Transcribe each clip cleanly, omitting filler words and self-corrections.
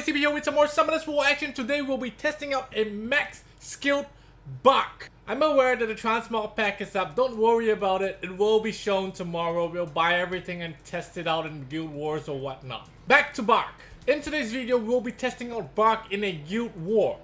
YDCB here with some more Summoners Full Action. Today we'll be testing out a max skilled BARQUE. I'm aware that the transmog pack is up, don't worry about it, it will be shown tomorrow. We'll buy everything and test it out in Guild Wars or whatnot. Back to BARQUE. In today's video we'll be testing out BARQUE in a Guild War.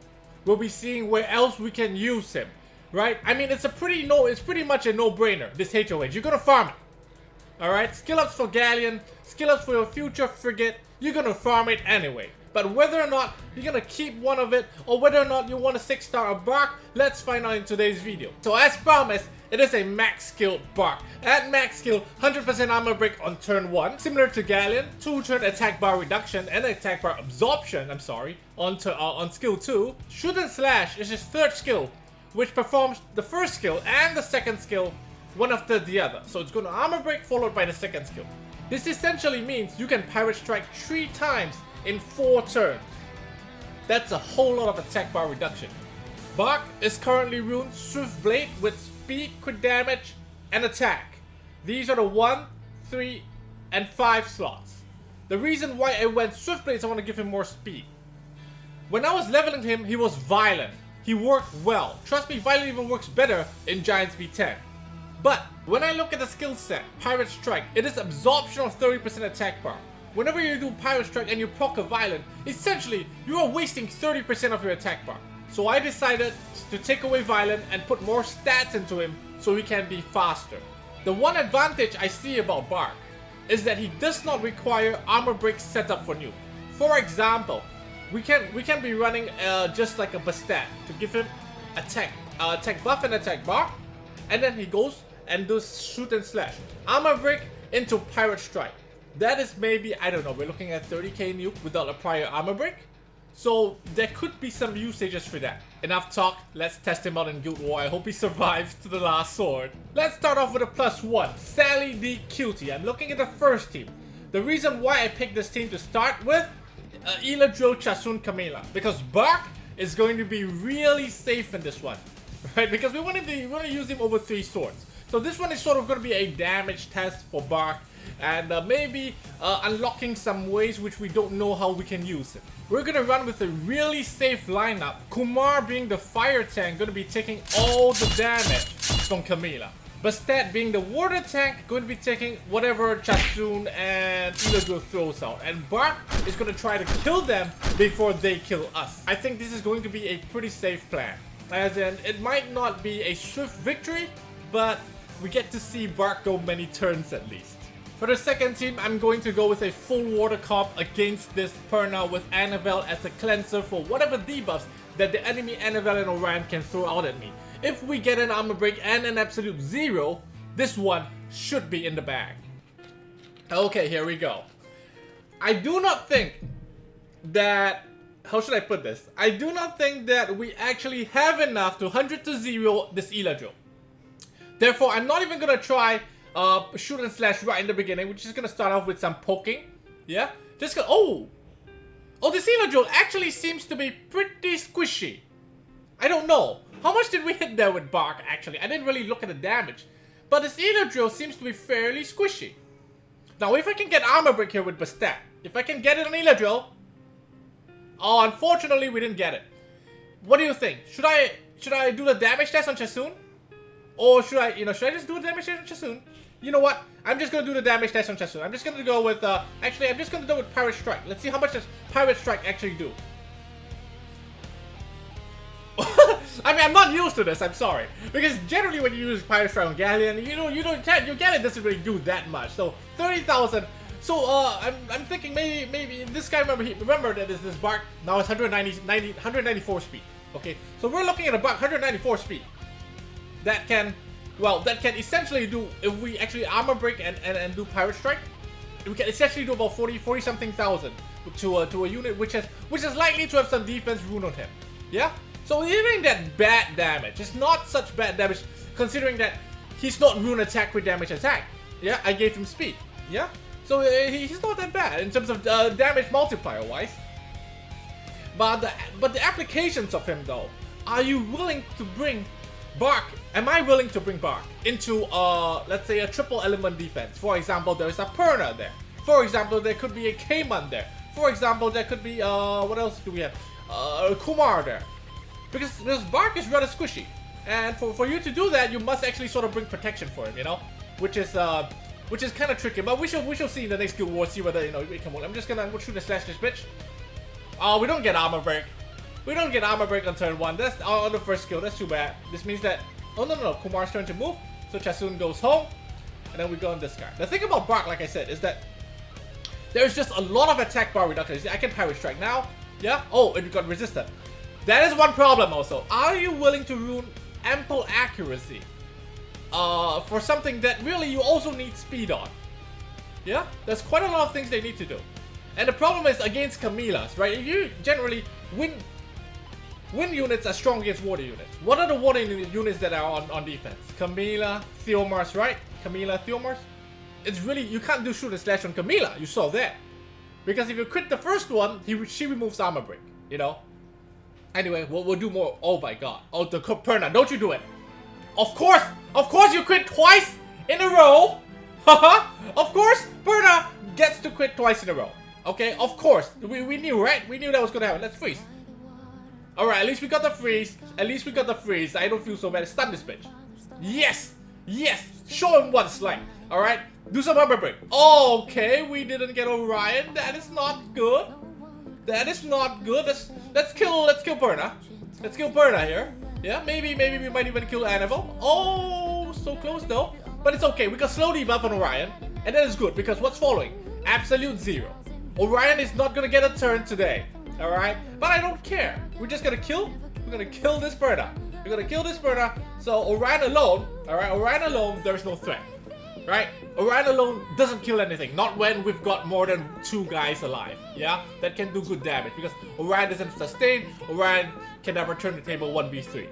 We'll be seeing where else we can use him, right? I mean, it's pretty much a no-brainer, this HOH. You're gonna farm it. Alright, skill ups for Galleon, skill ups for your future frigate, you're gonna farm it anyway. But whether or not you're gonna keep one of it, or whether or not you want a 6-star of BARQUE, let's find out in today's video. So as promised, it is a max skilled BARQUE. At max skill, 100% armor break on turn 1, similar to Galleon, 2-turn attack bar reduction and attack bar absorption, on skill 2. Shoot and slash is his 3rd skill, which performs the 1st skill and the 2nd skill one after the other. So it's going to armor break followed by the 2nd skill. This essentially means you can pirate strike 3 times in 4 turns. That's a whole lot of attack bar reduction. BARQUE is currently runed Swift Blade with speed, crit damage, and attack. These are the 1, 3, and 5 slots. The reason why I went Swift Blade is I want to give him more speed. When I was leveling him, he was violent. He worked well. Trust me, violent even works better in Giant Speed 10. But when I look at the skill set, Pirate Strike, it is absorption of 30% attack bar. Whenever you do Pirate Strike and you proc a Violent, essentially you are wasting 30% of your attack bar. So I decided to take away Violent and put more stats into him so he can be faster. The one advantage I see about BARQUE is that he does not require armor break setup for nuke. For example, we can be running just like a Bastet to give him attack buff and attack bar, and then he goes and does shoot and slash. Armor break into Pirate Strike. That is maybe, I don't know, we're looking at 30k nuke without a prior armor break. So there could be some usages for that. Enough talk, let's test him out in Guild War. I hope he survives to the last sword. Let's start off with a +1, Sally D. Cutie. I'm looking at the first team. The reason why I picked this team to start with, Eladriel, Chasun, Camilla. Because BARQUE is going to be really safe in this one. Right, because we want to use him over 3 swords. So this one is sort of going to be a damage test for BARQUE, and maybe unlocking some ways which we don't know how we can use it. We're going to run with a really safe lineup. Kumar being the fire tank, going to be taking all the damage from Camilla. Bastet being the water tank, going to be taking whatever Chasun and Eladriel throws out. And BARQUE is going to try to kill them before they kill us. I think this is going to be a pretty safe plan. As in, it might not be a swift victory, but we get to see BARQUE go many turns at least. For the second team, I'm going to go with a full water comp against this Perna with Annabelle as a cleanser for whatever debuffs that the enemy Annabelle and Orion can throw out at me. If we get an armor break and an absolute 0, this one should be in the bag. Okay, here we go. I do not think that... How should I put this? I do not think that we actually have enough to 100 to 0 this Eladriel. Therefore, I'm not even gonna try shoot and slash right in the beginning. We're just gonna start off with some poking. Yeah? Just go. Oh! This Eladriel actually seems to be pretty squishy. I don't know. How much did we hit there with BARQUE actually? I didn't really look at the damage. But this Eladriel seems to be fairly squishy. Now, if I can get armor break here with Bastet, if I can get it on Eladriel. Oh, unfortunately, we didn't get it. What do you think? Should I do the damage test on Chasun? Or should I just do a damage test on Chasun? You know what? I'm just gonna do the damage test on Chasun. I'm just gonna go with, actually, I'm just gonna go with Pirate Strike. Let's see how much does Pirate Strike actually do. I mean, I'm not used to this, I'm sorry. Because generally when you use Pirate Strike on Galleon, your Galleon doesn't really do that much. So, 30,000. So, I'm thinking maybe this guy, remember that this BARQUE now is 194 speed. Okay, so we're looking at a BARQUE 194 speed. That can essentially do, if we actually armor break and do Pirate Strike, we can essentially do about 40 something thousand to a unit which is likely to have some defense rune on him. Yeah? So it ain't that bad damage. It's not such bad damage considering that he's not rune attack with damage attack. Yeah, I gave him speed. Yeah? So he's not that bad in terms of damage multiplier wise. But the applications of him though, are you willing to bring BARQUE? Am I willing to bring BARQUE into let's say a triple element defense? For example, there is a Perna there. For example, there could be a Cayman there. For example, there could be, what else do we have? Kumar there. Because this Bark is rather squishy. And for you to do that, you must actually sort of bring protection for him, you know? Which is kind of tricky. But we shall see in the next Guild War, see whether, you know, we come on. I'm just gonna shoot and slash this bitch. Oh, we don't get armor break. We don't get armor break on turn 1. That's on the first skill. That's too bad. This means that, oh no, Kumar's turn to move. So Chasun goes home. And then we go on this guy. The thing about Bark, like I said, is that there's just a lot of attack bar reduction. I can Pirate Strike now. Yeah? Oh, and we got resistant. That is one problem also. Are you willing to ruin ample accuracy for something that really you also need speed on? Yeah? There's quite a lot of things they need to do. And the problem is against Camilla's, right? You generally win units are strong against water units. What are the water units that are on defense? Camilla, Theomars, right? Camilla, Theomars? It's really, you can't do shoot and slash on Camilla. You saw that. Because if you crit the first one, she removes armor break, you know? Anyway, we'll do more. Oh my god. Oh, the Perna, don't you do it. Of course you crit twice in a row. Haha. Of course, Perna gets to crit twice in a row. Okay, of course. We knew, right? We knew that was gonna happen. Let's freeze. Alright, at least we got the freeze. At least we got the freeze. I don't feel so bad. Stun this bitch. Yes! Yes! Show him what it's like. Alright? Do some armor break. Okay, we didn't get Orion. That is not good. That is not good. Let's kill Perna. Let's kill Perna here. Yeah, maybe we might even kill Annabelle. Oh, so close though. But it's okay. We can slow debuff on Orion. And that is good because what's following? Absolute 0. Orion is not gonna get a turn today. Alright? But I don't care. We're just gonna kill. We're gonna kill this Perna. We're gonna kill this Perna. So Orion alone, alright, Orion alone, there's no threat. Right? Orion alone doesn't kill anything. Not when we've got more than 2 guys alive. Yeah? That can do good damage. Because Orion doesn't sustain. Orion can never turn the table 1v3.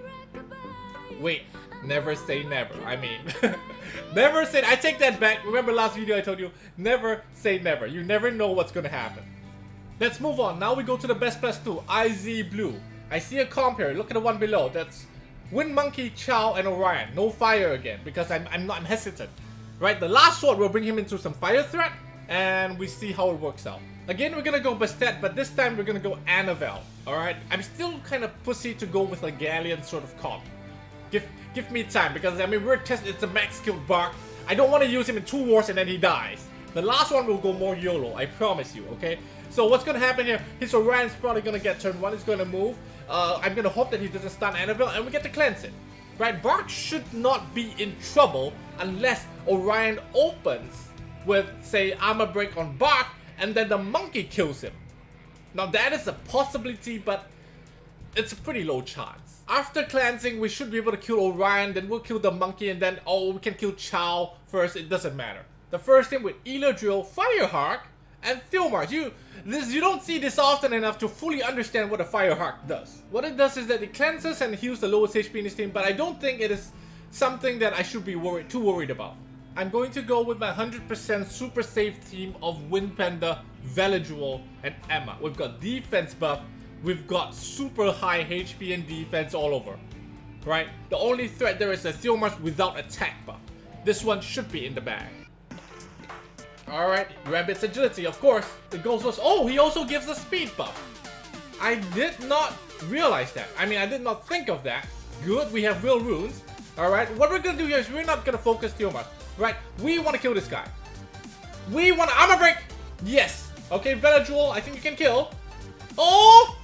Wait. Never say never. I mean, never say. I take that back. Remember last video I told you, never say never. You never know what's gonna happen. Let's move on. Now we go to the best plus 2, IZ Blue. I see a comp here. Look at the one below. That's Wind Monkey, Chow, and Orion. No fire again because I'm hesitant. Right, the last sword will bring him into some fire threat, and we see how it works out. Again, we're gonna go Bastet, but this time we're gonna go Annabelle. Alright, I'm still kind of pussy to go with a Galleon sort of comp. Give me time, because I mean, we're testing, it's a max skilled Bark. I don't want to use him in 2 wars and then he dies. The last one will go more YOLO, I promise you, okay? So what's gonna happen here, his Orion's probably gonna get turn 1, he's gonna move. I'm gonna hope that he doesn't stun Annabelle, and we get to cleanse it. Right, Bark should not be in trouble unless Orion opens with, say, armor break on Bark, and then the monkey kills him. Now that is a possibility, but it's a pretty low chance. After cleansing, we should be able to kill Orion, then we'll kill the monkey, and then, oh, we can kill Chow first, it doesn't matter. The first thing with Eladrill, Firehark, and Theomars. You don't see this often enough to fully understand what a Firehark does. What it does is that it cleanses and heals the lowest HP in this team, but I don't think it is something that I should be too worried about. I'm going to go with my 100% super safe team of Windpanda, Veladriel, and Emma. We've got defense buff, we've got super high HP and defense all over. Right? The only threat there is a Theomars without attack buff. This one should be in the bag. Alright, Rabbit's agility, of course. The goes was, oh, he also gives a speed buff. I did not realize that. I mean, I did not think of that. Good, we have real runes. Alright, what we're gonna do here is we're not gonna focus Theomars. Right, we want to kill this guy. We want to armor break. Yes. Okay, Veladriel, I think you can kill. Oh!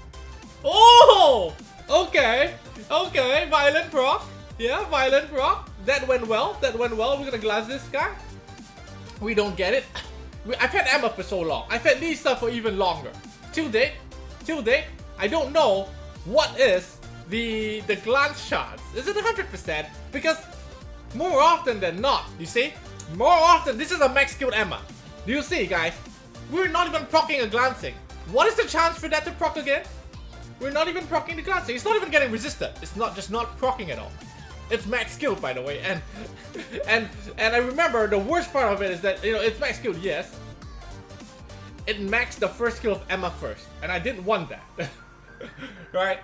Oh! Okay. Okay, violent proc. Yeah, violent proc. That went well. That went well. We're gonna glass this guy. We don't get it. I've had Emma for so long. I've had Lisa for even longer. Till date, I don't know what is the glance shots. Is it 100%? Because more often than not, you see? More often, this is a max skilled Emma. Do you see, guys? We're not even proccing a glancing. What is the chance for that to proc again? We're not even proccing the glancing. It's not even getting resisted. It's not just not proccing at all. It's max skilled, by the way, and I remember the worst part of it is that, you know, it's max skilled, yes. It maxed the first skill of Emma first, and I didn't want that. Right?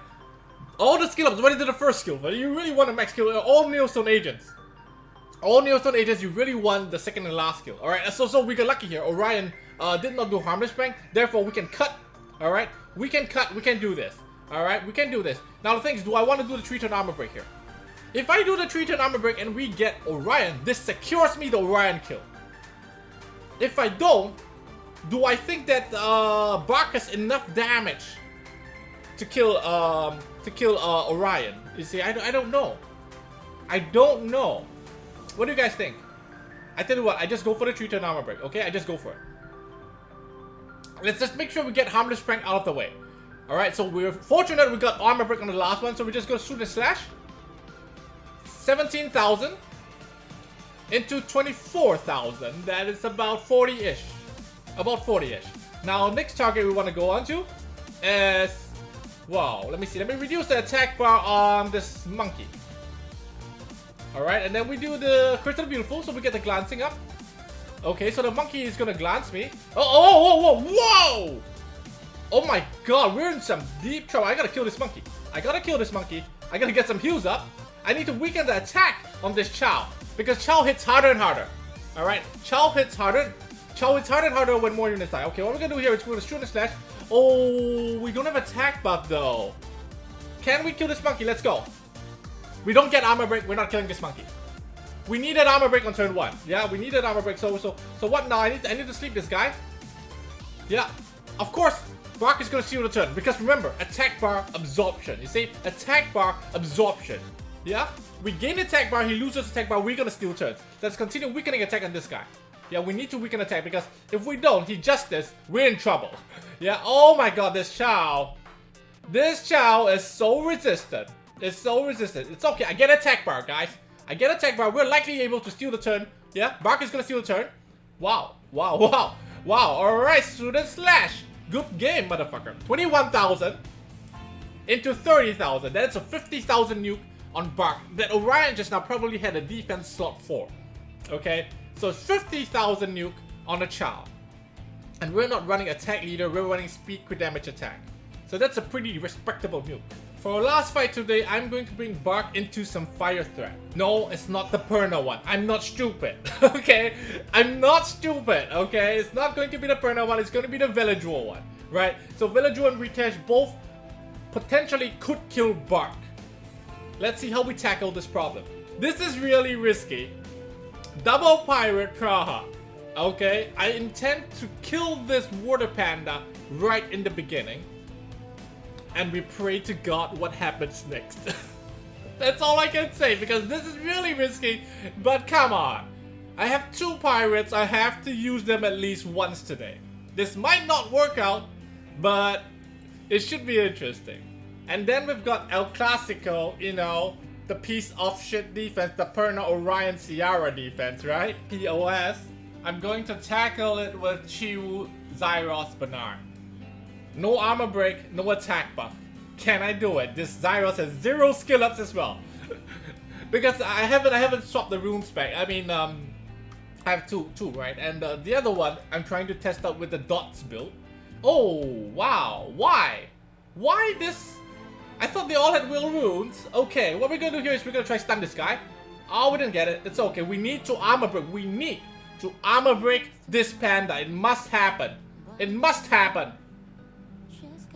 All the skill ups went into the first skill, but you really want to max skill all Millstone agents. All Neostone agents, you really want the second and last kill. Alright, so we got lucky here. Orion did not do harmless prank, therefore we can cut. Alright, we can cut, we can do this. Alright, we can do this. Now the thing is, do I want to do the 3-turn armor break here? If I do the 3-turn armor break and we get Orion, this secures me the Orion kill. If I don't, do I think that BARQUE has enough damage to kill Orion? You see, I don't know. I don't know. What do you guys think? I tell you what, I just go for the 3-turn armor break, okay? I just go for it. Let's just make sure we get harmless prank out of the way. Alright, so we're fortunate we got armor break on the last one, so we're just gonna shoot and slash. 17,000 into 24,000. That is about 40-ish. About 40-ish. Now, next target we want to go on to is... Wow, let me see. Let me reduce the attack bar on this monkey. Alright, and then we do the Crystal Beautiful, so we get the glancing up. Okay, so the monkey is gonna glance me. Whoa! Oh my god, we're in some deep trouble. I gotta kill this monkey. I gotta get some heals up. I need to weaken the attack on this Chow, because Chow hits harder and harder. Alright, Chow hits harder and harder when more units die. Okay, what we're gonna do here is we're gonna shoot and slash. Oh, we don't have attack buff though. Can we kill this monkey? Let's go. We don't get armor break, we're not killing this monkey. We needed armor break on turn 1. Yeah, we needed armor break. So what now? I need to sleep this guy. Yeah, of course, BARQUE is gonna seal the turn, because remember, attack bar absorption. You see, attack bar absorption. Yeah, we gain attack bar, he loses attack bar, we're gonna steal turns. Let's continue weakening attack on this guy. Yeah, we need to weaken attack, because if we don't, he justice, we're in trouble. Yeah, oh my god, this Chow is so resistant. It's so resistant. It's okay, I get attack bar, guys. I get attack bar, we're likely able to steal the turn. Yeah, BARQUE is gonna steal the turn. Wow, alright, student slash. Good game, motherfucker. 21,000 into 30,000. That's a 50,000 nuke on BARQUE. That Orion just now probably had a defense slot 4. Okay, so it's 50,000 nuke on a Chow. And we're not running attack leader, we're running speed crit damage attack. So that's a pretty respectable nuke. For our last fight today, I'm going to bring BARQUE into some fire threat. No, it's not the Perna one. I'm not stupid, okay? I'm not stupid, okay? It's not going to be the Perna one, it's going to be the Villager one, right? So Villager and Ritesh both potentially could kill BARQUE. Let's see how we tackle this problem. This is really risky. Double Pirate Praha. Okay, I intend to kill this water panda right in the beginning. And we pray to God what happens next. That's all I can say, because this is really risky, but come on. I have 2 pirates, I have to use them at least once today. This might not work out, but it should be interesting. And then we've got El Clasico, you know, the piece of shit defense, the Perna Orion Ciara defense, right? POS. I'm going to tackle it with Chiwu, Zyros, Bernard. No armor break, no attack buff. Can I do it? This Zyros has 0 skill ups as well. Because I haven't swapped the rune spec. I mean, I have two, right? And the other one, I'm trying to test out with the dots build. Oh, wow. Why? Why this? I thought they all had will runes. Okay, what we're gonna do here is we're gonna try stun this guy. Oh, we didn't get it. It's okay. We need to armor break. We need to armor break this panda. It must happen. It must happen.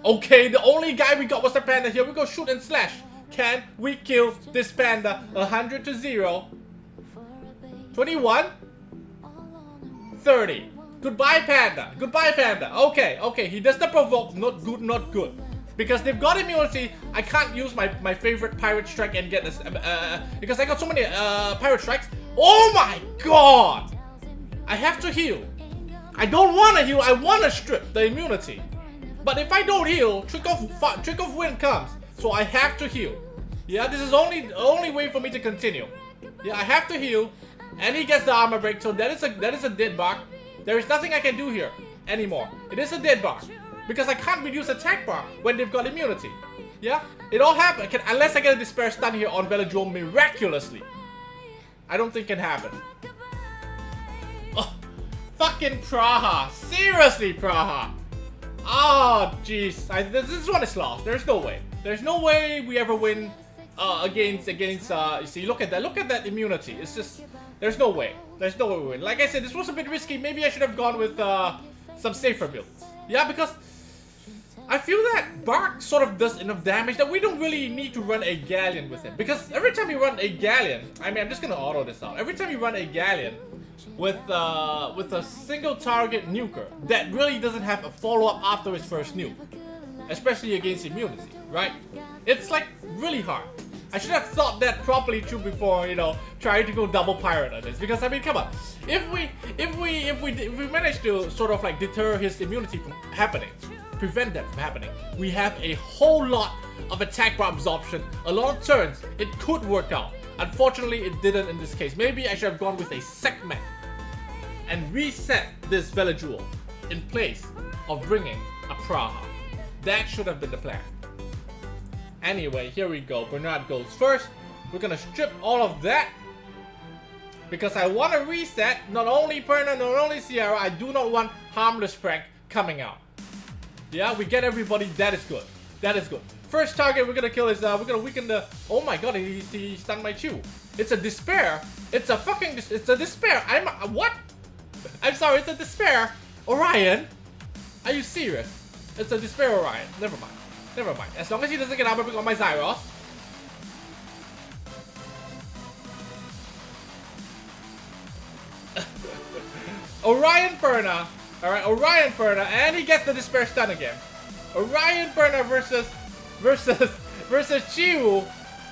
Okay, the only guy we got was the panda. Here we go, shoot and slash. Can we kill this panda? 100 to 0. 21. 30. Goodbye, panda. Goodbye, panda. Okay, okay. He does the provoke. Not good, not good. Because they've got immunity, I can't use my favorite pirate strike and get this. Because I got so many pirate strikes. Oh my god! I have to heal. I don't want to heal. I want to strip the immunity. But if I don't heal, trick of wind comes. So I have to heal. Yeah, this is the only way for me to continue. Yeah, I have to heal. And he gets the armor break, so that is a dead BARQUE. There is nothing I can do here anymore. It is a dead BARQUE. Because I can't reduce attack bar when they've got immunity. Yeah? It all happens. Unless I get a despair stun here on Villager miraculously. I don't think it can happen. Oh, fucking Praha. Seriously, Praha. Oh, jeez. This one is lost. There's no way. There's no way we ever win against you see, look at that. Look at that immunity. It's just There's no way. There's no way we win. Like I said, this was a bit risky. Maybe I should have gone with some safer builds. Yeah, because I feel that Bark sort of does enough damage that we don't really need to run a Galleon with him. Because every time you run a Galleon, I mean, I'm just gonna auto this out. Every time you run a Galleon with a single target nuker that really doesn't have a follow-up after his first nuke, especially against immunity, right? It's like really hard. I should have thought that properly through before, you know, trying to go double pirate on this. Because I mean, come on, if we manage to sort of like deter his immunity from happening, prevent that from happening, we have a whole lot of attack bar absorption, a lot of turns. It could work out. Unfortunately, it didn't in this case. Maybe I should have gone with a segment and reset this Velajewel in place of bringing a Praha. That should have been the plan. Anyway, here we go. Bernard goes first. We're gonna strip all of that because I want to reset not only Perna, not only Sierra. I do not want harmless prank coming out. Yeah, we get everybody. That is good. That is good. First target we're gonna kill is we're gonna weaken the. Oh my god, he stunned my Chew. It's a despair. It's a fucking. It's a despair. I'm what? I'm sorry. It's a despair. Orion. Are you serious? It's a despair Orion. Never mind. Never mind. As long as he doesn't get armor on my Zyros. Orion Perna. Alright, Orion Perna. And he gets the despair stun again. Orion Perna versus Chiwu.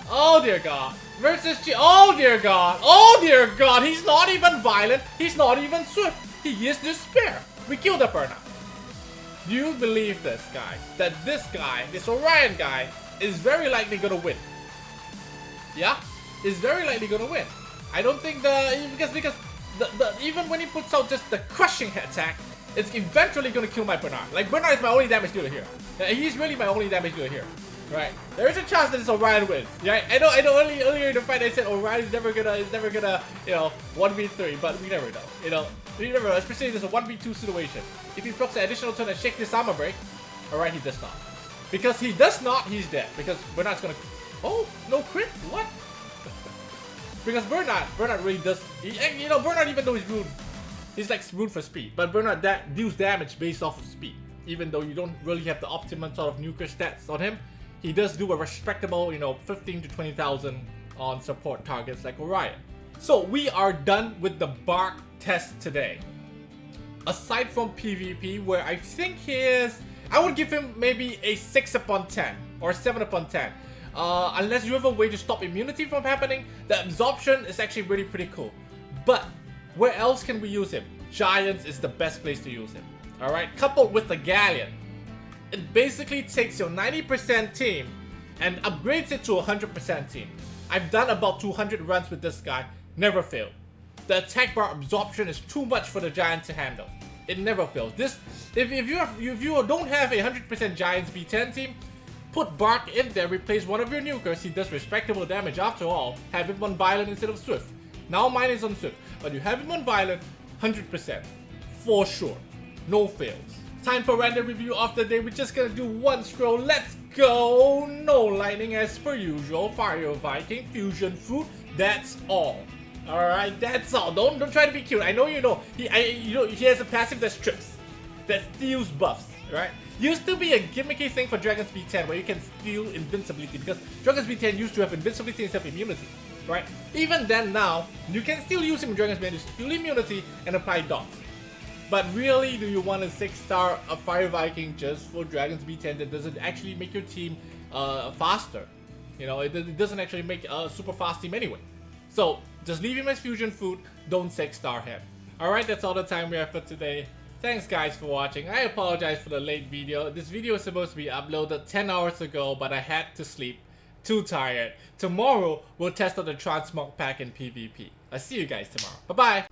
Oh dear god. Versus Chiwu. Oh dear god. Oh dear god. He's not even violent. He's not even swift. He is despair. We killed the Perna. Do you believe this, guys? That this guy, this Orion guy, is very likely gonna win? Yeah? Is very likely gonna win. I don't think because even when he puts out just the crushing attack, it's eventually gonna kill my Bernard. Like, Bernard is my only damage dealer here. He's really my only damage dealer here. Right? There is a chance that this Orion wins. Right? I know earlier in the fight I said Orion is never gonna, you know, 1v3, but we never know. You know, we never know, especially if there's a 1v2 situation. If he procs an additional turn and shake this armor break, alright, he does not. Because he does not, he's dead. Because Bernard's gonna. Oh, no crit? What? Because Bernard really does. You know, Bernard, even though he's rude, he's like rude for speed. But Bernard deals damage based off of speed. Even though you don't really have the optimum sort of nuker stats on him, he does do a respectable, you know, 15 to 20,000 on support targets like Orion. So we are done with the Bark test today. Aside from PvP, where I think he is, I would give him maybe a 6 upon 10 or 7 upon 10. Unless you have a way to stop immunity from happening, the absorption is actually really pretty cool. But where else can we use him? Giants is the best place to use him. Alright, coupled with the Galleon. It basically takes your 90% team and upgrades it to a 100% team. I've done about 200 runs with this guy, never failed. The attack bar absorption is too much for the Giant to handle. It never fails. This, if you don't have a 100% Giants B10 team, put Bark in there, replace one of your nukers. He does respectable damage after all. Have him on violent instead of swift. Now mine is on swift, but you have him on violent, 100%, for sure, no fails. Time for random review of the day. We're just gonna do one scroll. Let's go. No lightning as per usual. Fire Viking, fusion fruit. That's all. All right, that's all. Don't try to be cute. I know you know. He has a passive that strips, that steals buffs. Right? Used to be a gimmicky thing for Dragon's B10 where you can steal invincibility because Dragon's B10 used to have invincibility instead of immunity. Right? Even then, now you can still use him in Dragon's B10 to steal immunity and apply dots. But really, do you want a 6-star Fire Viking just for Dragon's B10 that doesn't actually make your team faster? You know, it doesn't actually make a super fast team anyway. So just leave him as fusion food. Don't 6-star him. All right, that's all the time we have for today. Thanks guys for watching. I apologize for the late video. This video was supposed to be uploaded 10 hours ago, but I had to sleep. Too tired. Tomorrow, we'll test out the Transmog pack in PvP. I'll see you guys tomorrow. Bye-bye.